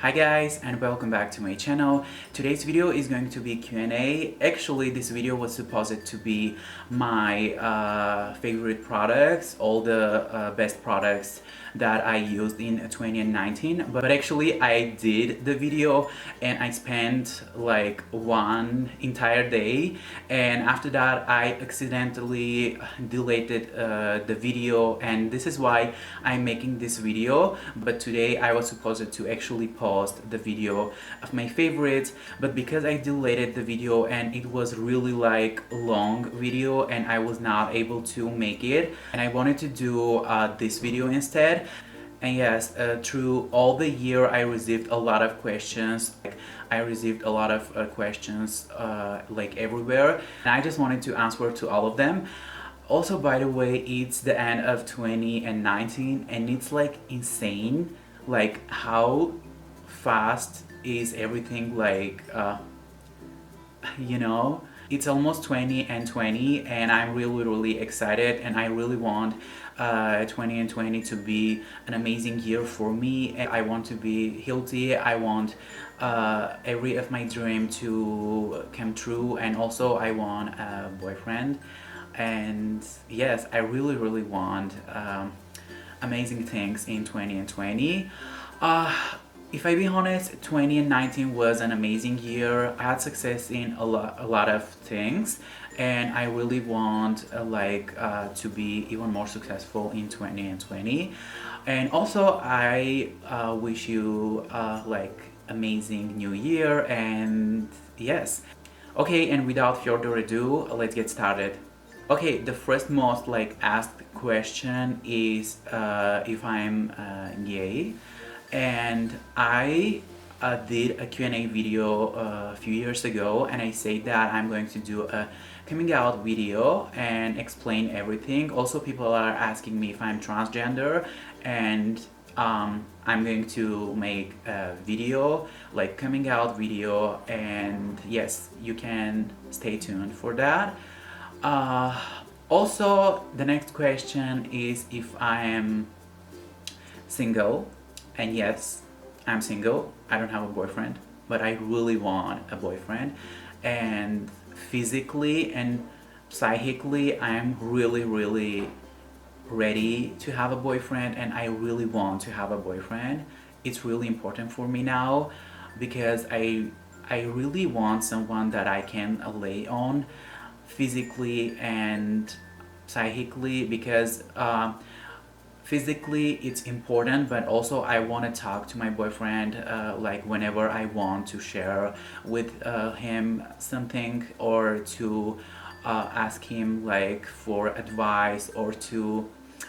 Hi guys, and welcome back to my channel. Today's video is going to be Q&A. Actually, this video was supposed to be my favorite products, all the best products that I used in 2019. But actually I did the video and I spent like one entire day, and after that I accidentally deleted the video, and this is why I'm making this video. But today I was supposed to actually post the video of my favorites, but because I deleted the video and it was really like long video and I was not able to make it, and I wanted to do this video instead. And yes, through all the year I received a lot of questions. I received a lot of questions like everywhere, and I just wanted to answer to all of them. Also, by the way, it's the end of 2019 and it's like insane like how fast is everything, like you know, it's almost 2020 and I'm really excited, and I really want 2020 to be an amazing year for me. And I want to be healthy. I want every of my dream to come true, and also I want a boyfriend. And yes, I really want amazing things in 2020. If I be honest, 2019 was an amazing year. I had success in a lot of things, and I really want to be even more successful in 2020. And also I wish you like amazing new year. And yes, okay, and without further ado, let's get started. Okay, the first most like asked question is if I'm gay. And I did a Q&A video a few years ago, and I said that I'm going to do a coming out video and explain everything. Also, people are asking me if I'm transgender, and I'm going to make a video, like coming out video, and yes, you can stay tuned for that. Also, the next question is if I am single. And yes, I'm single. I don't have a boyfriend, but I really want a boyfriend. And physically and psychically, I'm really ready to have a boyfriend, and I really want to have a boyfriend. It's really important for me now because I really want someone that I can lay on physically and psychically, because physically it's important, but also I want to talk to my boyfriend like whenever I want to share with him something, or to ask him like for advice, or to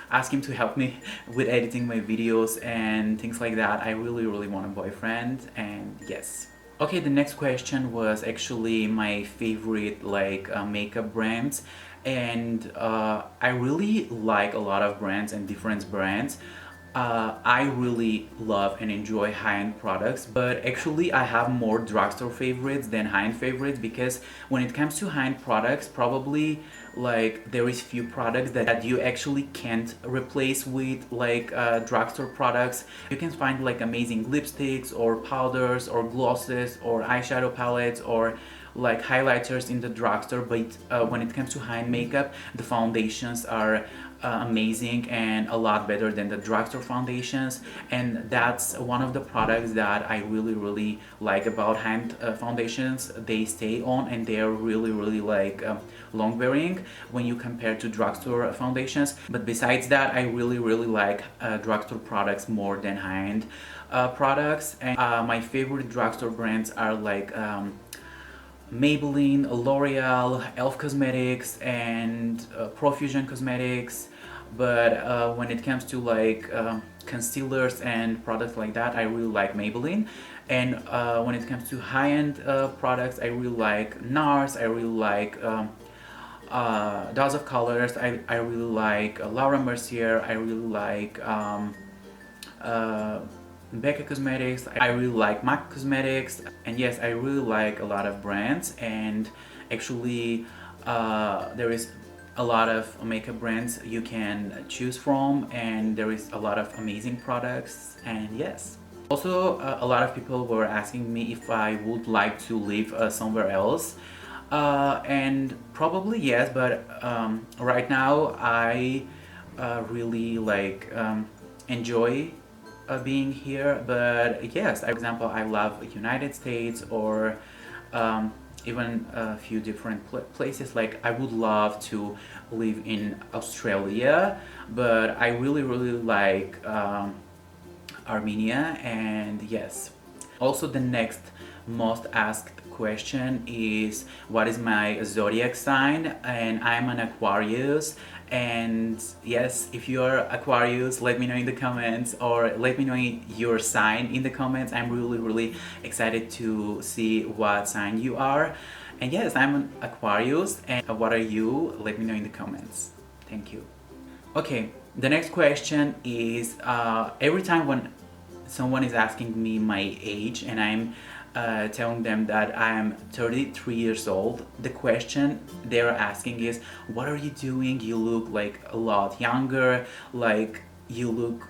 ask him to help me with editing my videos and things like that. I really want a boyfriend. And yes. Okay, the next question was actually my favorite like makeup brands, and I really like a lot of brands and different brands. I really love and enjoy high-end products, but actually I have more drugstore favorites than high-end favorites, because when it comes to high-end products, probably like there is few products that you actually can't replace with like drugstore products. You can find like amazing lipsticks or powders or glosses or eyeshadow palettes or like highlighters in the drugstore, but when it comes to high-end makeup, the foundations are amazing and a lot better than the drugstore foundations. And that's one of the products that I really like about high-end foundations. They stay on and they are really like long wearing when you compare to drugstore foundations. But besides that, I really like drugstore products more than high-end products. And my favorite drugstore brands are like Maybelline, L'Oreal, Elf Cosmetics, and Profusion Cosmetics. But when it comes to like concealers and products like that, I really like Maybelline. And when it comes to high-end products, I really like NARS. I really like Dose of Colors. I really like Laura Mercier. I really like Becca Cosmetics. I really like MAC Cosmetics. And yes, I really like a lot of brands, and actually there is a lot of makeup brands you can choose from, and there is a lot of amazing products. And yes. Also, a lot of people were asking me if I would like to live somewhere else. And probably yes, but right now I really enjoy being here. But yes, for example, I love United States or even a few different places. Like I would love to live in Australia, but I really like Armenia. And yes, also the next most asked question is what is my zodiac sign, and I'm an Aquarius. And yes, if you're Aquarius, let me know in the comments, or let me know your sign in the comments. I'm really excited to see what sign you are. And yes, I'm an Aquarius. And what are you? Let me know in the comments. Thank you. Okay, the next question is every time when someone is asking me my age and I'm telling them that I am 33 years old, the question they're asking is, what are you doing? You look like a lot younger, like you look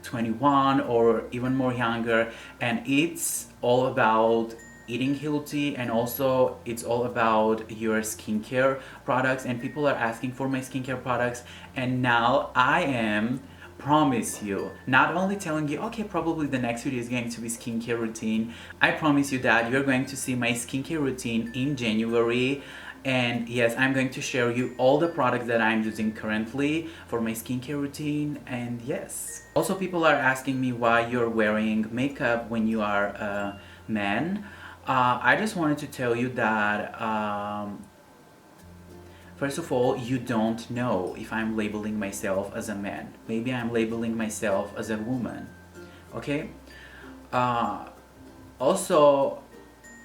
21 or even more younger. And it's all about eating healthy, and also it's all about your skincare products, and people are asking for my skincare products. And now I am promise you, not only telling you, okay, probably the next video is going to be skincare routine. I promise you that you're going to see my skincare routine in January. And yes, I'm going to share you all the products that I'm using currently for my skincare routine. And yes, also people are asking me why you're wearing makeup when you are a man. I just wanted to tell you that first of all, you don't know if I'm labeling myself as a man. Maybe I'm labeling myself as a woman. Okay? Also,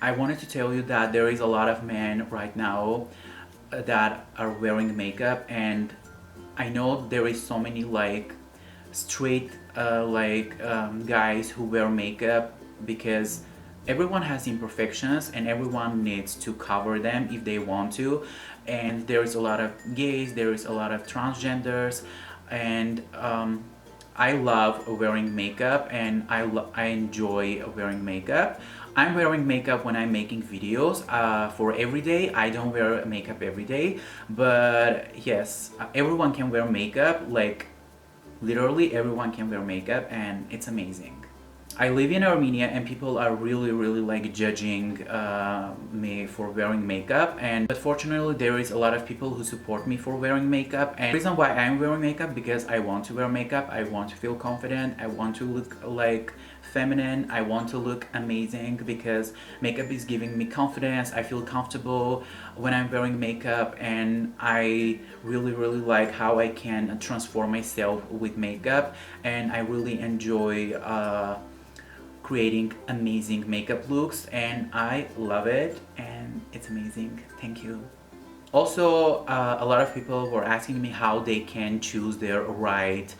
I wanted to tell you that there is a lot of men right now that are wearing makeup, and I know there is so many straight guys who wear makeup because everyone has imperfections and everyone needs to cover them if they want to. And there is a lot of gays, there is a lot of transgenders, and I love wearing makeup, and I enjoy wearing makeup. I'm wearing makeup when I'm making videos for every day. I don't wear makeup every day, but yes, everyone can wear makeup. Like literally everyone can wear makeup, and it's amazing. I live in Armenia, and people are really judging me for wearing makeup. And but fortunately there is a lot of people who support me for wearing makeup. And the reason why I'm wearing makeup, because I want to wear makeup, I want to feel confident, I want to look like feminine, I want to look amazing, because makeup is giving me confidence. I feel comfortable when I'm wearing makeup, and I really like how I can transform myself with makeup. And I really enjoy creating amazing makeup looks, and I love it, and it's amazing. Thank you. Also, a lot of people were asking me how they can choose their right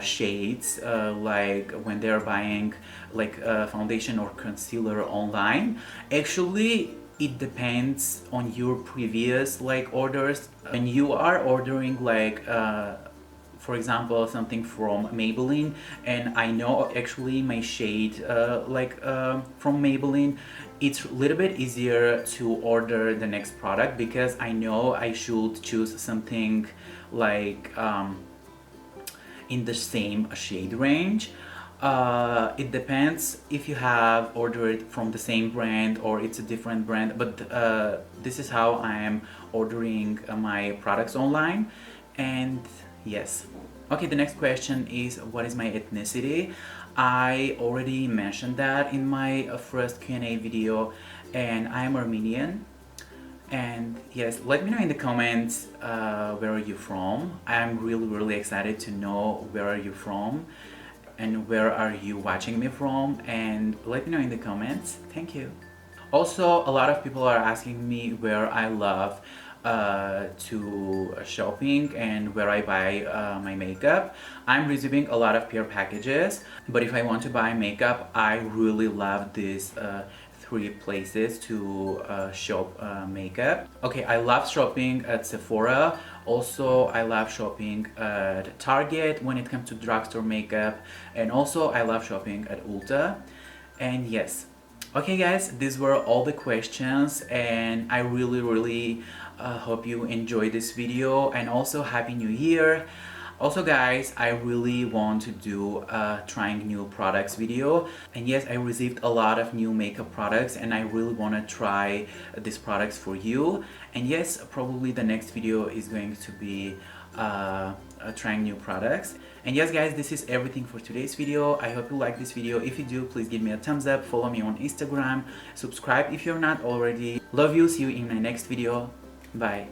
shades, like when they're buying foundation or concealer online. Actually, it depends on your previous orders. When you are ordering for example, something from Maybelline, and I know actually my shade from Maybelline, it's a little bit easier to order the next product, because I know I should choose something in the same shade range. It depends if you have ordered from the same brand or it's a different brand, but this is how I am ordering my products online. And yes. Okay, the next question is, what is my ethnicity? I already mentioned that in my first Q&A video, and I am Armenian. And yes, let me know in the comments where are you from. I'm really excited to know where are you from and where are you watching me from, and let me know in the comments. Thank you. Also, a lot of people are asking me where I love to shopping and where I buy my makeup. I'm receiving a lot of peer packages, but if I want to buy makeup, I really love this three places to shop makeup. Okay, I love shopping at Sephora. Also, I love shopping at Target when it comes to drugstore makeup. And also, I love shopping at Ulta. And yes, okay guys, these were all the questions, and I really hope you enjoyed this video, and also Happy New Year. Also guys, I really want to do a trying new products video, and yes, I received a lot of new makeup products and I really want to try these products for you. And yes, probably the next video is going to be trying new products. And yes guys, this is everything for today's video. I hope you like this video. If you do, please give me a thumbs up, follow me on Instagram, subscribe if you're not already. Love you, see you in my next video. Bye.